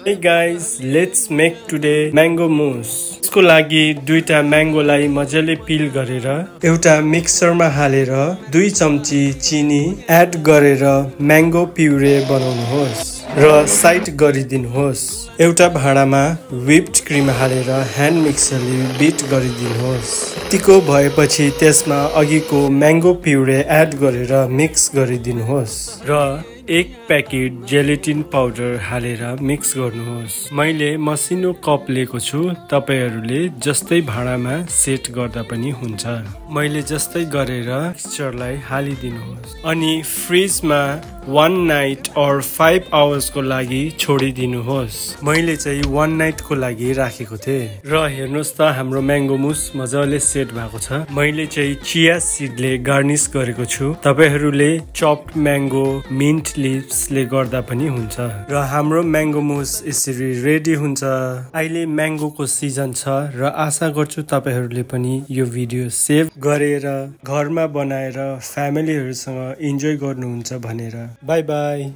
Hey guys, let's make today mango mousse. यसको लागि दुईटा म्याङ्गोलाई मजाले पिल गरेर एउटा मिक्सरमा हालेर 2 चम्ची चिनी एड गरेर म्याङ्गो प्युरे बनाउनुहोस् र साइड गरिदिनुहोस्। एउटा भाँडामा व्हिप्ड क्रिम हालेर ह्यान्ड मिक्सरले बिट गरिदिनुहोस्। यतिको भएपछि त्यसमा अघिको म्याङ्गो प्युरे एड गरेर मिक्स गरिदिनुहोस् र 1 प्याकेट जेलेटिन पाउडर हालेर मिक्स गर्नुहोस्। मैले मसिनो कप लिएको छु, तपाईहरुले जस्तै भाँडामा सेट गर्दा पनि हुन्छ। मैले जस्तै गरेर मिक्सचरलाई हालिदिनुहोस् अनि फ्रिजमा 1 नाइट और 5 आवर्स को लागि छोडिदिनुहोस्। मैले चाहिँ 1 नाइट को लागि राखेको थिए र हेर्नुस् त हाम्रो म्याङ्गो मुस मजाले सेट भएको छ। मैले चाहिँ चिया सीडले गार्निश गरेको छु। तपाईहरुले चप्ड म्याङ्गो मिन्ट लिप्सले गर्दा पनि हुन्छ र हाम्रो म्याङ्गो मुस यसरी रेडी हुन्छ। अहिले म्याङ्गोको सिजन छ र आशा गर्छु तपाईहरुले पनि यो भिडियो सेभ गरेर घरमा बनाएर फ्यामिलीहरुसँग इन्जोय गर्नुहुन्छ भनेर। Bye bye.